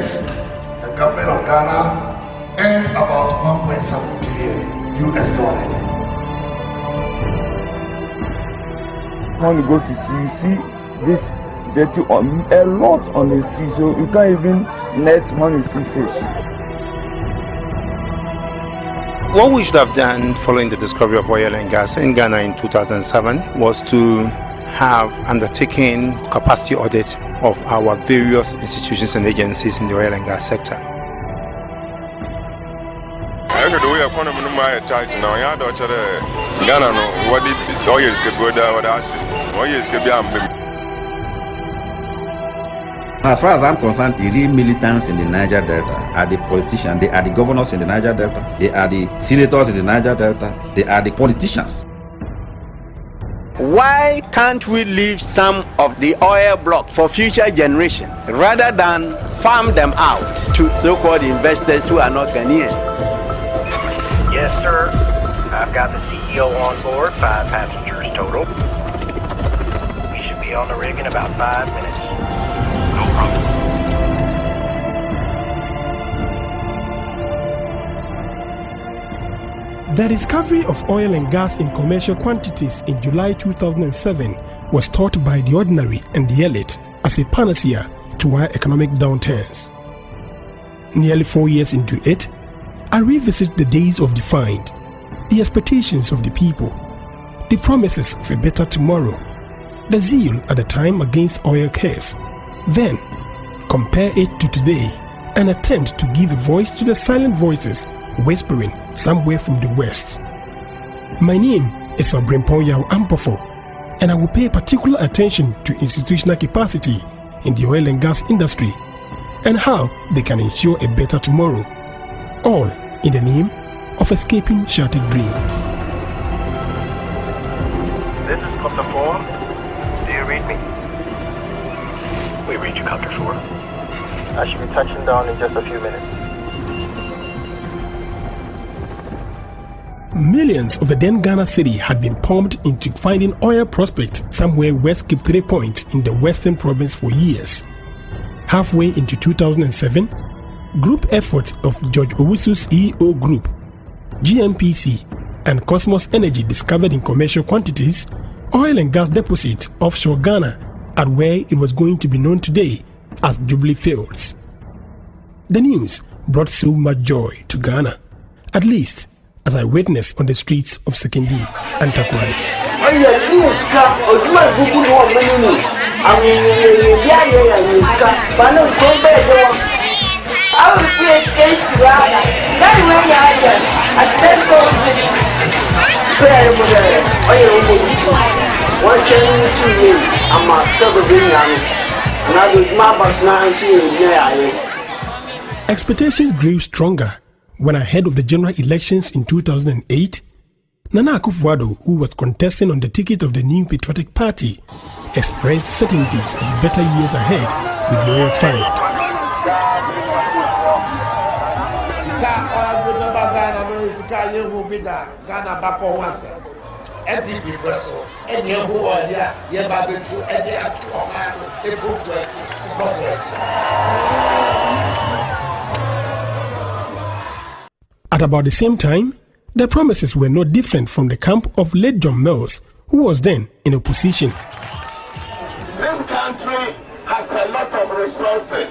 years, the government of Ghana earned about $1.7 billion US. When you go to sea, you see this dirty a lot on the sea, so you can't even net when you see fish. What we should have done following the discovery of oil and gas in Ghana in 2007 was to have undertaken capacity audit of our various institutions and agencies in the oil and gas sector. As far as I'm concerned, the real militants in the Niger Delta are the politicians, they are the governors in the Niger Delta, they are the senators in the Niger Delta, they are the politicians. Why can't we leave some of the oil block for future generation rather than farm them out to so-called investors who are not Ghanaian? Yes, sir. I've got the CEO on board, 5 passengers total. We should be on the rig in about 5 minutes. No problem. The discovery of oil and gas in commercial quantities in July 2007 was thought by the ordinary and the elite as a panacea to our economic downturns. Nearly 4 years into it, I revisit the days of the find, the expectations of the people, the promises of a better tomorrow, the zeal at the time against oil cares. Then, compare it to today and attempt to give a voice to the silent voices whispering somewhere from the west. My name is Obrempong Yaw Ampofo, and I will pay particular attention to institutional capacity in the oil and gas industry and how they can ensure a better tomorrow, all in the name of escaping shattered dreams. This is Cluster 4. Do you read me? We read you, Copter 4. I should be touching down in just a few minutes. Millions of the then Ghana city had been pumped into finding oil prospects somewhere west Cape 3 Point in the western province for years. Halfway into 2007, group efforts of George Owusu's EO Group, GNPC, and Cosmos Energy discovered in commercial quantities oil and gas deposits offshore Ghana at where it was going to be known today as Jubilee Fields. The news brought so much joy to Ghana, at least as I witnessed on the streets of Sekindi and Takoradi. Expectations grew stronger when ahead of the general elections in 2008, Nana Akufo-Addo, who was contesting on the ticket of the New Patriotic Party, expressed certainties of better years ahead with the oil find. At about the same time, the promises were no different from the camp of late John Mills, who was then in opposition. This country has a lot of resources,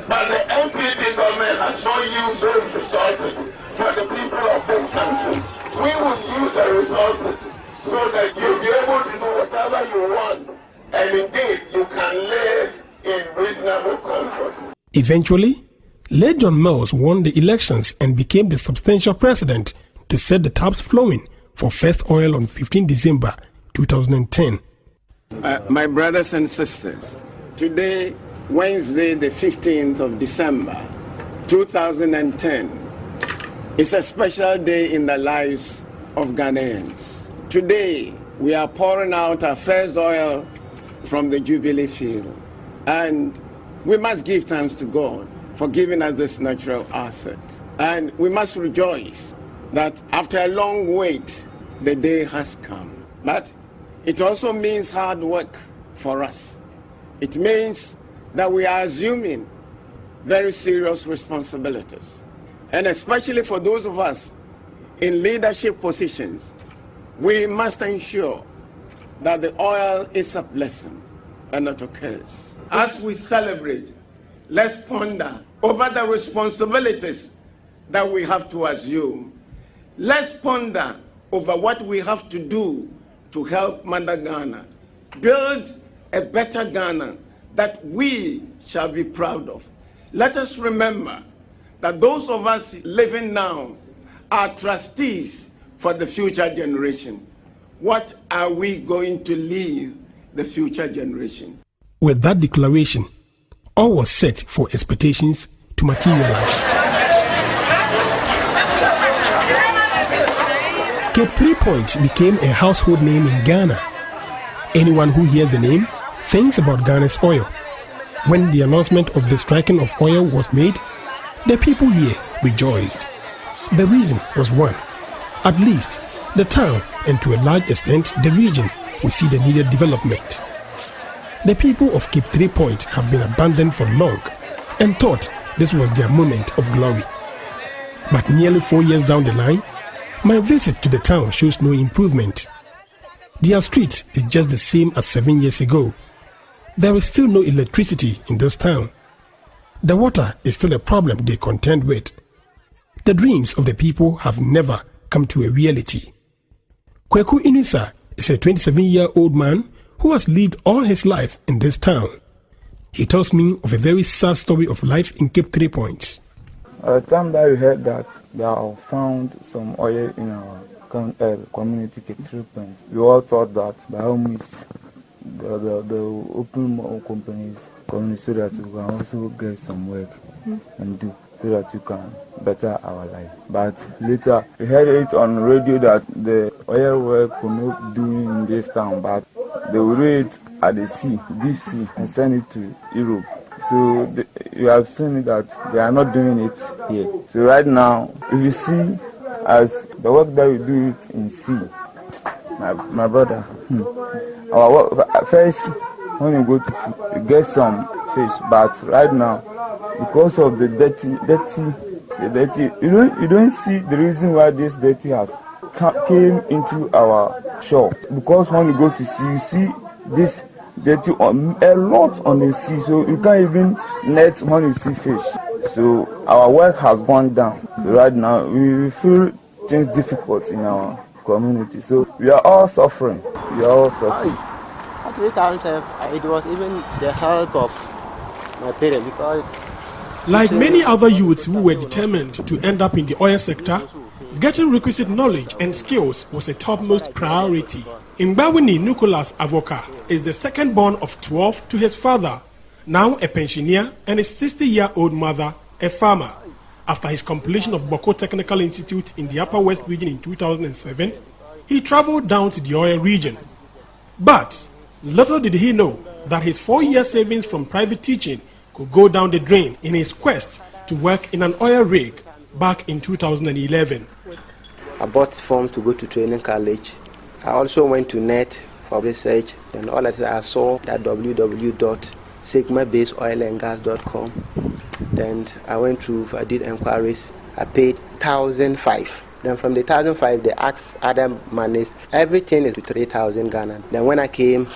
but the NPP government has not used those resources for the people of this country. We will use the resources so that you'll be able to do whatever you want, and indeed you can live in reasonable comfort. Eventually, late John Mills won the elections and became the substantial president to set the taps flowing for first oil on 15 December 2010. My brothers and sisters, today, Wednesday the 15th of December 2010, is a special day in the lives of Ghanaians. Today, we are pouring out our first oil from the Jubilee field, and we must give thanks to God for giving us this natural asset. And we must rejoice that after a long wait, the day has come. But it also means hard work for us. It means that we are assuming very serious responsibilities. And especially for those of us in leadership positions, we must ensure that the oil is a blessing and not a curse. As we celebrate, let's ponder over the responsibilities that we have to assume. Let's ponder over what we have to do to help Mother Ghana build a better Ghana that we shall be proud of. Let us remember that those of us living now are trustees for the future generation. What are we going to leave the future generation? With that declaration, all was set for expectations to materialize. Cape 3 Points became a household name in Ghana. Anyone who hears the name thinks about Ghana's oil. When the announcement of the striking of oil was made, the people here rejoiced. The reason was one: at least the town, and to a large extent the region, will see the needed development. The people of Cape 3 Point have been abandoned for long and thought this was their moment of glory. But nearly 4 years down the line, my visit to the town shows no improvement. Their street is just the same as 7 years ago. There is still no electricity in this town. The water is still a problem they contend with. The dreams of the people have never come to a reality. Kweku Inisa is a 27-year-old man who has lived all his life in this town. He tells me of a very sad story of life in Cape 3 Points. At the time that we heard that they have found some oil in our community, Cape 3 Points, we all thought that by all means the open more companies so that we can also get some work and do, so that we can better our life. But later we heard it on radio that the oil work will not do in this town, but they will do it at the sea, deep sea, and send it to Europe. So you have seen that they are not doing it here. So right now, if you see as the work that we do it in sea, my brother, our work, first when you go to sea, you get some fish. But right now, because of the dirty, you don't see the reason why this dirty has came into our shore. Because when you go to sea, you see this dirty a lot on the sea, so you can't even net when you see fish. So our work has gone down. So right now we feel things difficult in our community. So we are all suffering. At this time, it was even the help of my parents, because like many other youths who were determined to end up in the oil sector, getting requisite knowledge and skills was a topmost priority. Mbawini Nicholas Avoka is the second born of 12 to his father, now a pensioner, and his 60-year-old mother, a farmer. After his completion of Boko Technical Institute in the Upper West region in 2007, he traveled down to the oil region. But little did he know that his 4-year savings from private teaching could go down the drain in his quest to work in an oil rig back in 2011. I bought form to go to training college. I also went to net for research, and all that I saw at www.sigmabaseoilandgas.com. Then I went through, I did inquiries. I paid 1,005. Then from the 1,005, they asked other monies. Everything is to 3,000 Ghana. Then when I came,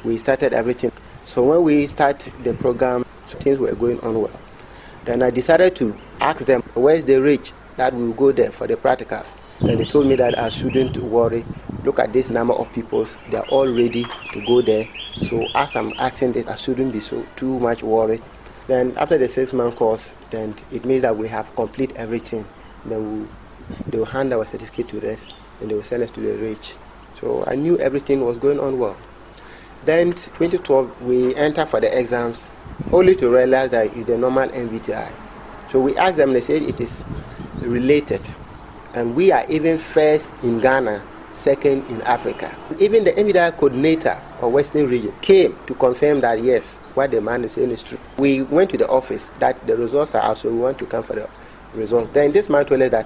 we started everything. So when we started the program, things were going on well. Then I decided to ask them, where's the reach that we will go there for the practicals? Then they told me that I shouldn't worry. Look at this number of people, they are all ready to go there. So as I'm asking this, I shouldn't be so too much worried. Then after the 6-month course, then it means that we have complete everything. Then they will hand our certificate to us, and they will send us to the reach. So I knew everything was going on well. Then 2012, we entered for the exams, only to realize that it's the normal MVTI. So we asked them, they said it is related. And we are even first in Ghana, second in Africa. Even the MVTI coordinator of Western region came to confirm that yes, what the man is saying is true. We went to the office that the results are out, so we want to come for the results. Then this man told us that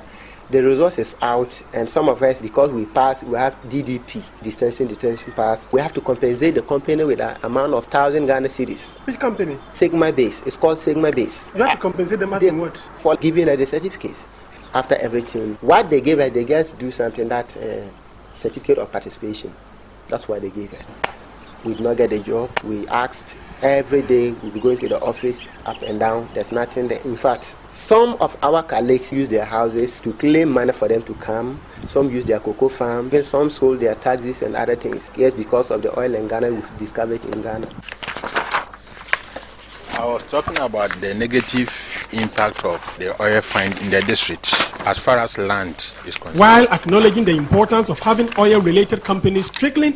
The resource is out, and some of us, because we have DDP, detention pass, we have to compensate the company with an amount of 1,000 Ghana cedis. Which company? Sigma Base. It's called Sigma Base. You have to compensate them as in what? For giving us the certificates. After everything, what they gave us, they just do something that certificate of participation. That's what they gave us. We did not get the job. We asked every day. We be going to the office, up and down. There's nothing there. In fact, some of our colleagues use their houses to claim money for them to come. Some use their cocoa farm. Even some sold their taxis and other things. Yes, because of the oil in Ghana we discovered in Ghana. I was talking about the negative impact of the oil find in the district as far as land is concerned. While acknowledging the importance of having oil-related companies trickling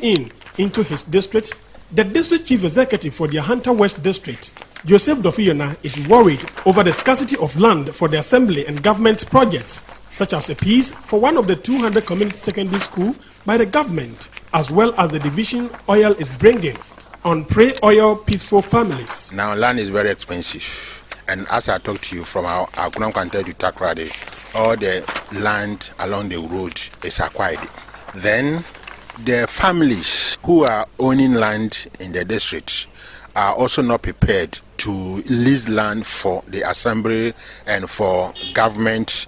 into his district, the district chief executive for the Hunter West district, Joseph Dofiyona, is worried over the scarcity of land for the assembly and government projects, such as a piece for one of the 200 community secondary schools by the government, as well as the division oil is bringing on pre-oil peaceful families. Now land is very expensive, and as I talked to you from our Kunam Kante to Takrade, all the land along the road is acquired. Then the families who are owning land in the district are also not prepared to lease land for the assembly and for government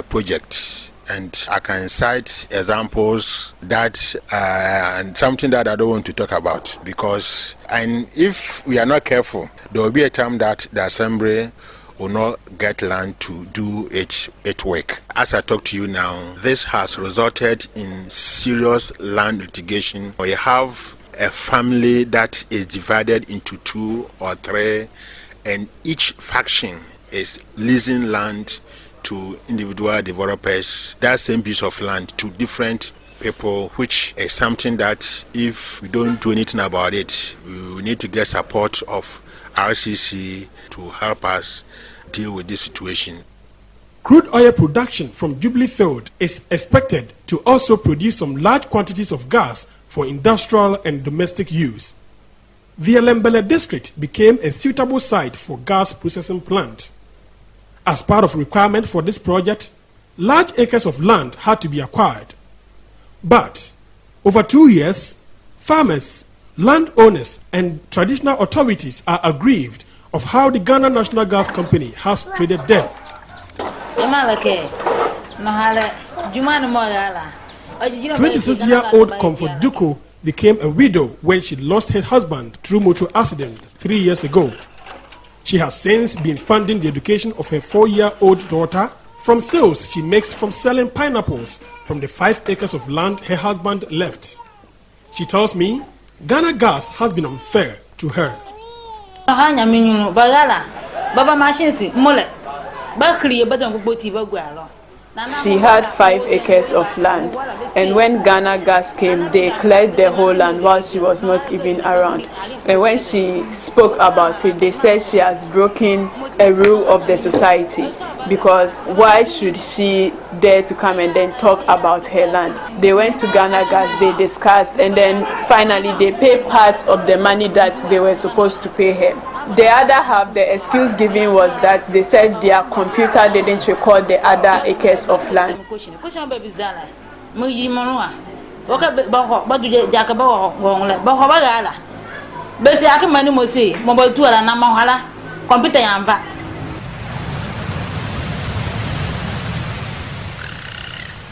projects. And I can cite examples that and something that I don't want to talk about, because and if we are not careful, there will be a time that the assembly will not get land to do its work. As I talk to you now, this has resulted in serious land litigation. We have a family that is divided into 2 or 3, and each faction is leasing land to individual developers, that same piece of land to different people, which is something that if we don't do anything about it, we need to get support of RCC to help us deal with this situation. Crude oil production from Jubilee Field is expected to also produce some large quantities of gas for industrial and domestic use. The Elembele district became a suitable site for gas processing plant. As part of requirement for this project, large acres of land had to be acquired. But over 2 years, farmers, landowners, and traditional authorities are aggrieved of how the Ghana National Gas Company has treated them. 26-year-old Comfort Duko became a widow when she lost her husband through motor accident 3 years ago. She has since been funding the education of her 4-year-old daughter from sales she makes from selling pineapples from the 5 acres of land her husband left. She tells me Ghana Gas has been unfair to her. She had 5 acres of land, and when Ghana Gas came, they cleared the whole land while she was not even around. And when she spoke about it, they said she has broken a rule of the society, because why should she dare to come and then talk about her land? They went to Ghana Gas, they discussed, and then finally they paid part of the money that they were supposed to pay her. The other half, the excuse given was that they said their computer didn't record the other acres of land.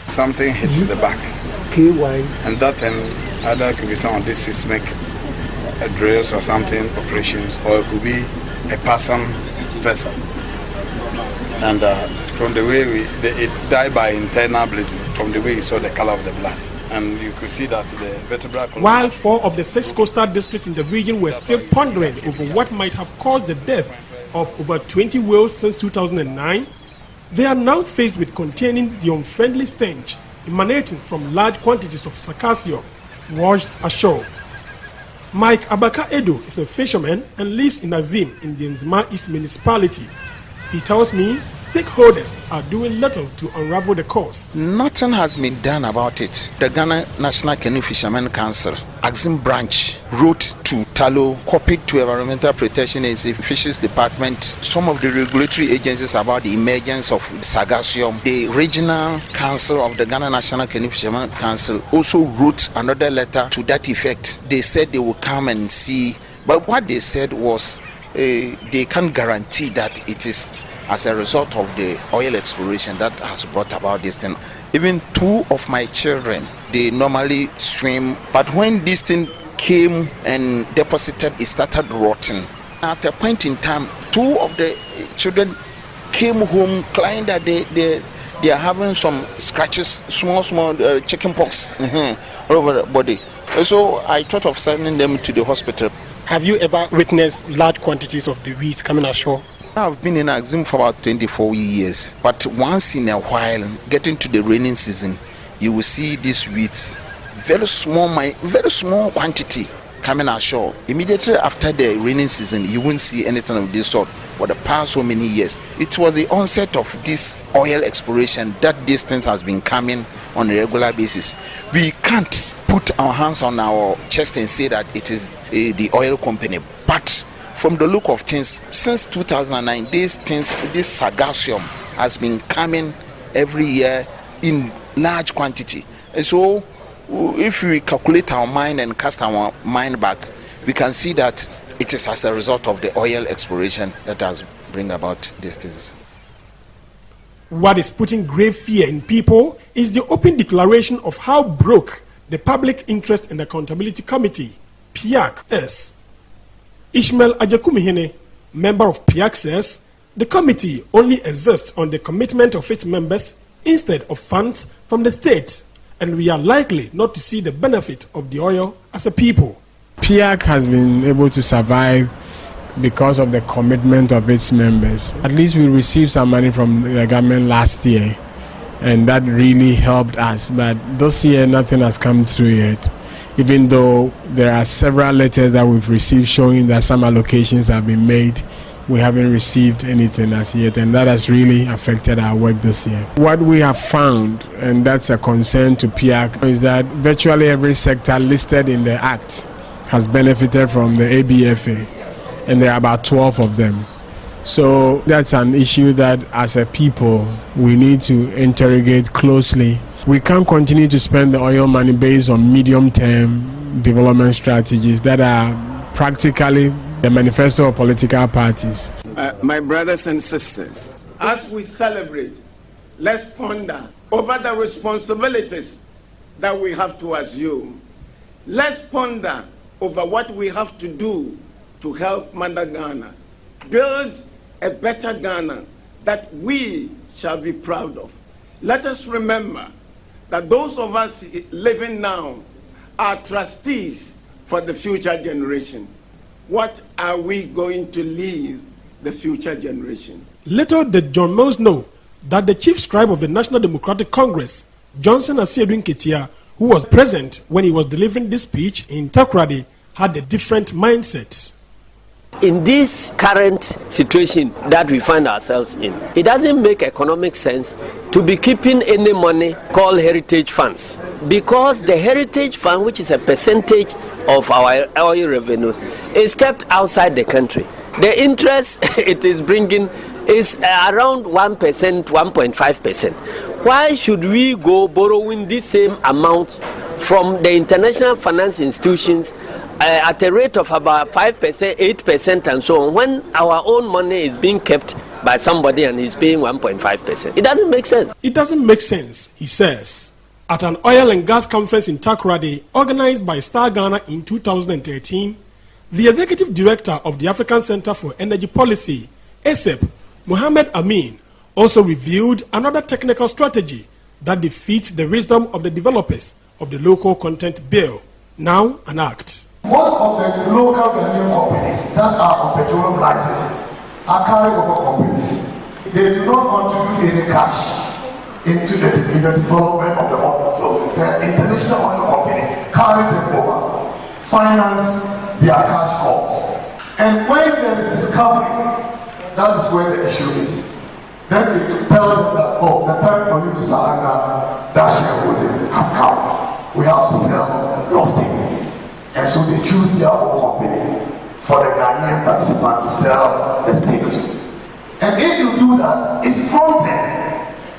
Something hits the back, and that then either could be some of these seismic drills or something, operations, or it could be a person vessel. And from the way it died by internal bleeding, from the way you saw the color of the blood. And you could see that the vertebral column. While 4 of the 6 coastal districts in the region were still pondering over what might have caused the death of over 20 whales since 2009, they are now faced with containing the unfriendly stench emanating from large quantities of sargassum washed ashore. Mike Abaka Edo is a fisherman and lives in Azim in the Nzima East municipality. He tells me stakeholders are doing little to unravel the cause. Nothing has been done about it. The Ghana National Canoe Fishermen Council Axim branch wrote to Talo, copied to Environmental Protection Agency, Fisheries Department, some of the regulatory agencies about the emergence of Sargassum. The Regional Council of the Ghana National Canoe Fishermen Council also wrote another letter to that effect. They said they will come and see, but what they said was they can't guarantee that it is as a result of the oil exploration that has brought about this thing. Even two of my children, they normally swim, but when this thing came and deposited, it started rotting. At a point in time, two of the children came home crying that they are having some scratches, small chicken pox all over the body. So I thought of sending them to the hospital. Have you ever witnessed large quantities of the weeds coming ashore? I've been in Axim for about 24 years, but once in a while, getting to the raining season, you will see these weeds, very small quantity coming ashore. Immediately after the raining season, you won't see anything of this sort for the past so many years. It was the onset of this oil exploration that this thing has been coming on a regular basis. We can't put our hands on our chest and say that it is the oil company, but from the look of things, since 2009, this Sargassum has been coming every year in large quantity. And so, if we calculate our mind and cast our mind back, we can see that it is as a result of the oil exploration that has bring about these things. What is putting grave fear in people is the open declaration of how broke the Public Interest and Accountability Committee, PIAC, is. Ishmael Ajakumihene, member of PIAC, says the committee only exists on the commitment of its members instead of funds from the state, and we are likely not to see the benefit of the oil as a people. PIAC has been able to survive because of the commitment of its members. At least we received some money from the government last year, and that really helped us, but this year nothing has come through yet. Even though there are several letters that we've received showing that some allocations have been made, we haven't received anything as yet, and that has really affected our work this year. What we have found, and that's a concern to PIAC, is that virtually every sector listed in the Act has benefited from the ABFA, and there are about 12 of them. So that's an issue that as a people we need to interrogate closely. We can't continue to spend the oil money based on medium-term development strategies that are practically the manifesto of political parties. My brothers and sisters, as we celebrate, let's ponder over the responsibilities that we have to assume. Let's ponder over what we have to do to help Mother Ghana build a better Ghana that we shall be proud of. Let us remember that those of us living now are trustees for the future generation. What are we going to leave the future generation? Little did John Mills know that the chief scribe of the National Democratic Congress, Johnson Asiedu Nketia, who was present when he was delivering this speech in Takoradi, had a different mindset. In this current situation that we find ourselves in, it doesn't make economic sense to be keeping any money called heritage funds, because the heritage fund, which is a percentage of our oil revenues, is kept outside the country. The interest it is bringing is around 1%, 1.5%. Why should we go borrowing this same amount from the international finance institutions at a rate of about 5%, 8%, and so on, when our own money is being kept by somebody and is paying 1.5%? It doesn't make sense. It doesn't make sense, he says. At an oil and gas conference in Takoradi, organized by Star Ghana in 2013, the executive director of the African Center for Energy Policy, ASEP, Mohamed Amin, also revealed another technical strategy that defeats the wisdom of the developers of the local content bill, now an act. Most of the local Ghanaian companies that are on petroleum licenses are carry-over companies. They do not contribute any cash into the development of the oil flows. The international oil companies carry them over, finance their cash calls. And when there is discovery, that is where the issue is. Then they tell them that, oh, the time for you to surrender that shareholding has come. We have to sell your stake. And so they choose their own company for the Ghanaian participant to sell the stake to. And if you do that, it's fronting.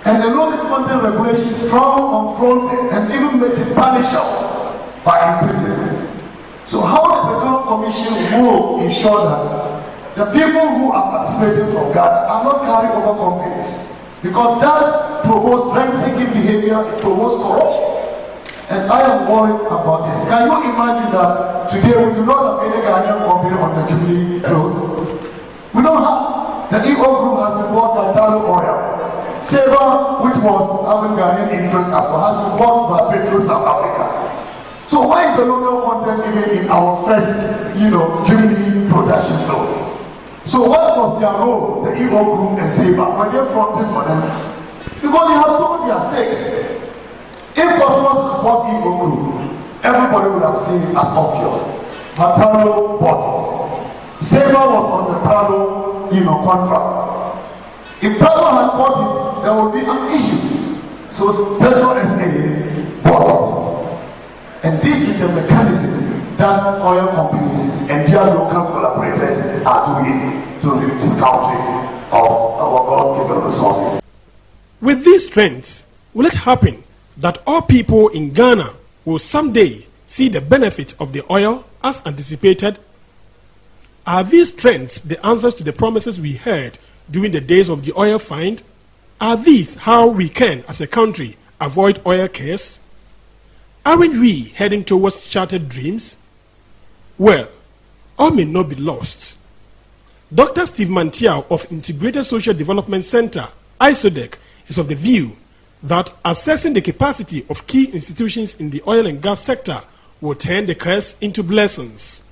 And the local content regulations frown on fronting and even makes it punishable by imprisonment. So how the Petroleum Commission will ensure that the people who are participating from Ghana are not carrying over companies? Because that promotes rent-seeking behavior, it promotes corruption. And I am worried about this. Can you imagine that today we do not have any Ghanaian company on the Jubilee field? We don't have. The EO group has been bought by Dalo Oil. Sabre, which was having Ghanaian interests as well, has been bought by Petro South Africa. So why is the local content even in our first, Jubilee production field? So what was their role, the EO group and Sabre? Were they fronting for them? Because they have sold their stakes. If Cosmos had bought EO Group, everybody would have seen it as obvious. But Palo bought it. Sabre was on the Palo, contract. If Palo had bought it, there would be an issue. So Petro SA bought it. And this is the mechanism that oil companies and their local collaborators are doing to rid this country of our God-given resources. With these trends, will it happen that all people in Ghana will someday see the benefit of the oil as anticipated? Are these trends the answers to the promises we heard during the days of the oil find? Are these how we can, as a country, avoid oil cares? Aren't we heading towards shattered dreams? Well, all may not be lost. Dr. Steve Mantiao of Integrated Social Development Center, ISODEC, is of the view that assessing the capacity of key institutions in the oil and gas sector will turn the curse into blessings.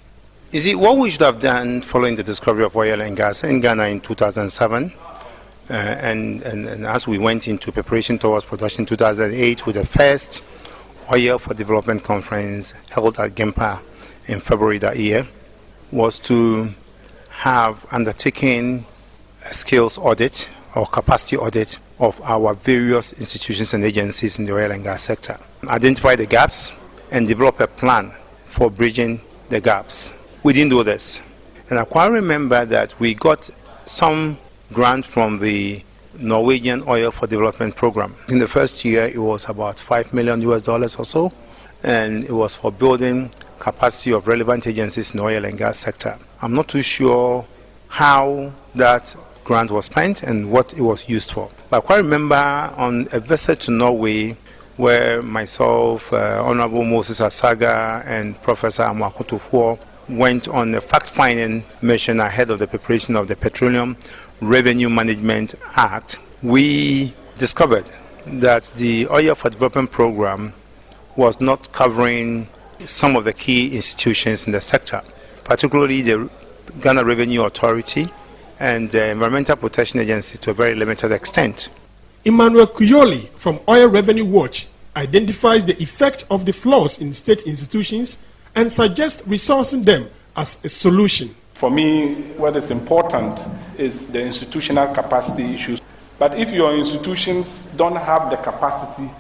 You see, what we should have done following the discovery of oil and gas in Ghana in 2007, and as we went into preparation towards production in 2008 with the first Oil for Development Conference held at Gempa in February that year, was to have undertaken a skills audit or capacity audit of our various institutions and agencies in the oil and gas sector, identify the gaps and develop a plan for bridging the gaps. We didn't do this. And I quite remember that we got some grant from the Norwegian Oil for Development Program. In the first year, it was about $5 million or so, and it was for building capacity of relevant agencies in the oil and gas sector. I'm not too sure how that grant was spent and what it was used for. But I quite remember on a visit to Norway where myself, Honorable Moses Asaga and Professor Amoakotofo went on a fact-finding mission ahead of the preparation of the Petroleum Revenue Management Act. We discovered that the Oil for Development Program was not covering some of the key institutions in the sector, particularly the Ghana Revenue Authority and the Environmental Protection Agency to a very limited extent. Emmanuel Kuyoli from Oil Revenue Watch identifies the effect of the flaws in state institutions and suggests resourcing them as a solution. For me, what is important is the institutional capacity issues. But if your institutions don't have the capacity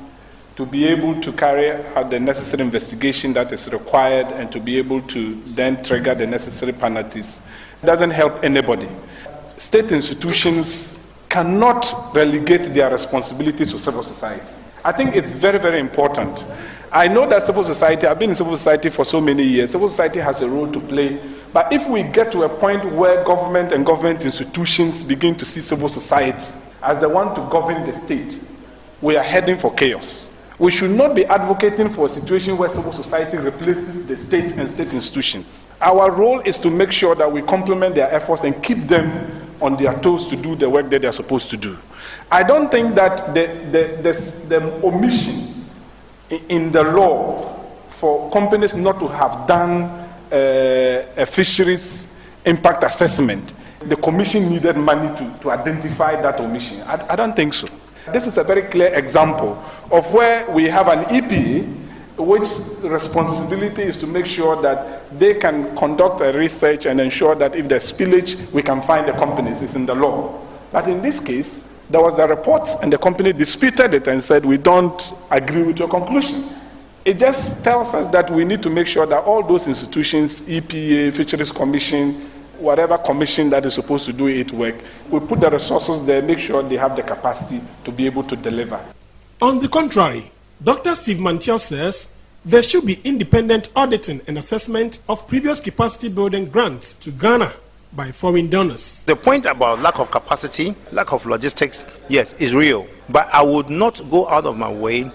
to be able to carry out the necessary investigation that is required and to be able to then trigger the necessary penalties, it doesn't help anybody. State institutions cannot relegate their responsibilities to civil society. I think it's very, very important. I know that civil society, I've been in civil society for so many years, civil society has a role to play, but if we get to a point where government and government institutions begin to see civil society as the one to govern the state, we are heading for chaos. We should not be advocating for a situation where civil society replaces the state and state institutions. Our role is to make sure that we complement their efforts and keep them on their toes to do the work that they are supposed to do. I don't think that the omission in the law for companies not to have done a fisheries impact assessment, the commission needed money to identify that omission. I don't think so. This is a very clear example of where we have an EPA which responsibility is to make sure that they can conduct a research and ensure that if there's spillage, we can find the companies. It's in the law. But in this case, there was a report and the company disputed it and said, we don't agree with your conclusions. It just tells us that we need to make sure that all those institutions, EPA, Fisheries Commission, whatever commission that is supposed to do its work, we put the resources there, make sure they have the capacity to be able to deliver. On the contrary, Dr. Steve Mantiel says there should be independent auditing and assessment of previous capacity building grants to Ghana by foreign donors. The point about lack of capacity, lack of logistics, yes, is real. But I would not go out of my way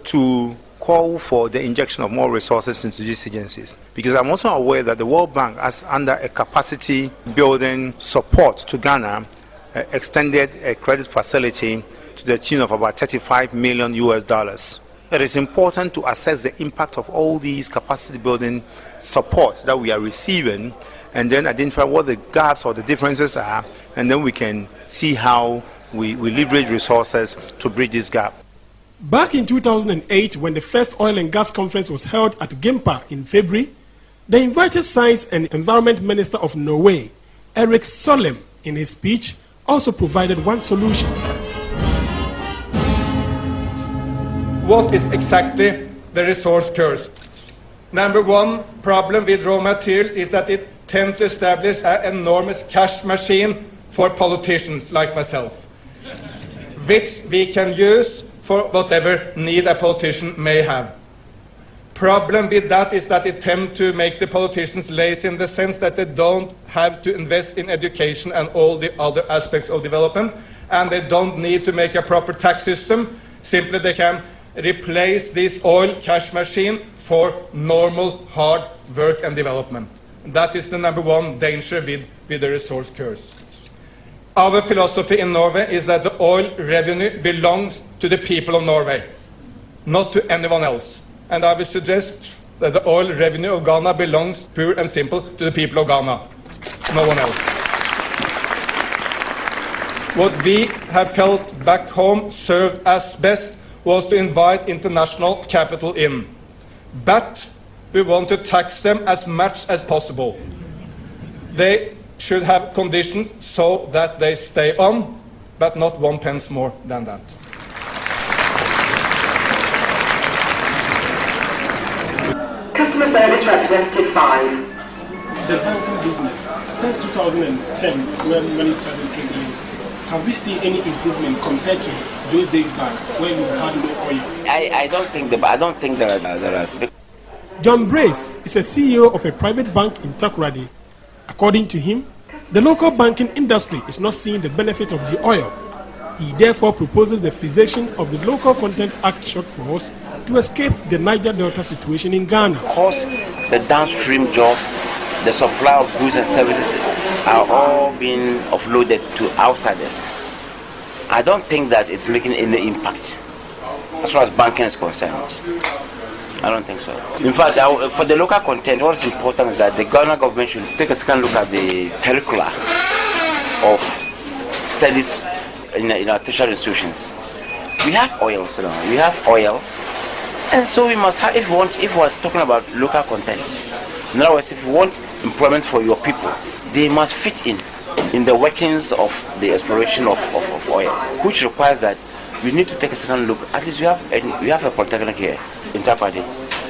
to call for the injection of more resources into these agencies, because I'm also aware that the World Bank has, under a capacity building support to Ghana, extended a credit facility to the tune of about $35 million. It is important to assess the impact of all these capacity building supports that we are receiving, and then identify what the gaps or the differences are, and then we can see how we leverage resources to bridge this gap. Back in 2008, when the first oil and gas conference was held at Gimpa in February, the invited Science and Environment Minister of Norway, Erik Solheim, in his speech, also provided one solution. What is exactly the resource curse? Number one problem with raw materials is that it tends to establish an enormous cash machine for politicians like myself, which we can use for whatever need a politician may have. Problem with that is that it tends to make the politicians lazy in the sense that they don't have to invest in education and all the other aspects of development, and they don't need to make a proper tax system. Simply they can replace this oil cash machine for normal hard work and development. That is the number one danger with the resource curse. Our philosophy in Norway is that the oil revenue belongs to the people of Norway, not to anyone else. And I would suggest that the oil revenue of Ghana belongs, pure and simple, to the people of Ghana, no one else. What we have felt back home served us best was to invite international capital in. But we want to tax them as much as possible. They should have conditions so that they stay on, but not 1 pence more than that. Customer Service Representative 5. The banking business, since 2010, when it started trading, have we seen any improvement compared to those days back when we had no oil? I don't think there are. John Brace is a CEO of a private bank in Takoradi. According to him, the local banking industry is not seeing the benefit of the oil. He therefore proposes the cessation of the Local Content Act shortfalls to escape the Niger Delta situation in Ghana. Because the downstream jobs, the supply of goods and services are all being offloaded to outsiders. I don't think that it's making any impact as far as banking is concerned. I don't think so. In fact, for the local content, what is important is that the Ghana government should take a second look at the curricula of studies in our tertiary institutions. We have oil, we have oil, and so we must have, if we are talking about local content, in other words, if you want employment for your people, they must fit in the workings of the exploration of oil, which requires that we need to take a second look. At least we have a polytechnic here in Tapadi.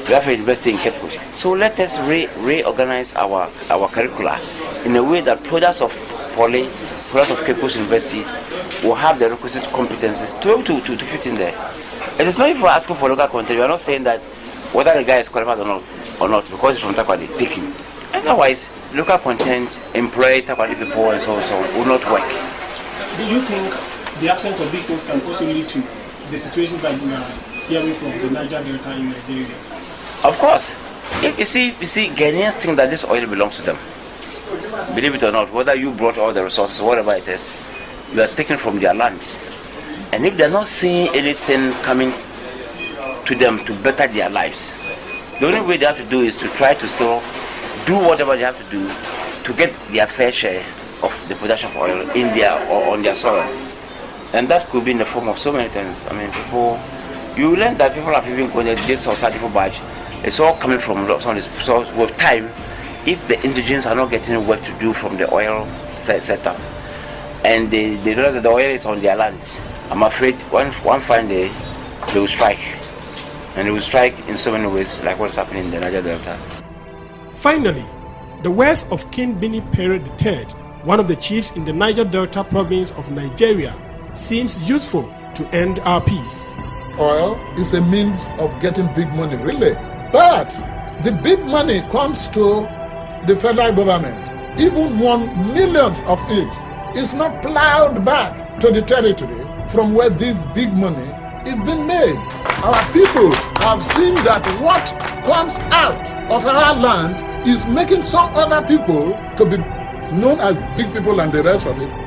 We have a university in Cape Coast. So let us reorganize our curricula in a way that products of Cape Coast University will have the requisite competencies to fit in there. It is not even asking for local content. We are not saying that whether the guy is qualified or not because it's from Tapadi, take him. Otherwise, local content, employ Tapadi people and so on will not work. Do you think the absence of these things can also lead to the situation that we are hearing from the Niger Delta in Nigeria? Of course. You see, Ghanaians think that this oil belongs to them. Believe it or not, whether you brought all the resources, whatever it is, you are taken from their land. And if they're not seeing anything coming to them to better their lives, the only way they have to do is to try to still do whatever they have to do to get their fair share of the production of oil in their or on their soil. And that could be in the form of so many things. I mean, you learn that people have even going to this society for badge. It's all coming from so with time, if the indigenous are not getting work to do from the oil setup, and they know that the oil is on their land, I'm afraid one fine day they will strike. And it will strike in so many ways, like what's happening in the Niger Delta. Finally, the words of King Bini Pere III, one of the chiefs in the Niger Delta province of Nigeria, seems useful to end our peace. Oil is a means of getting big money, really. But the big money comes to the federal government. Even 1 millionth of it is not plowed back to the territory from where this big money is being made. Our people have seen that what comes out of our land is making some other people to be known as big people and the rest of it.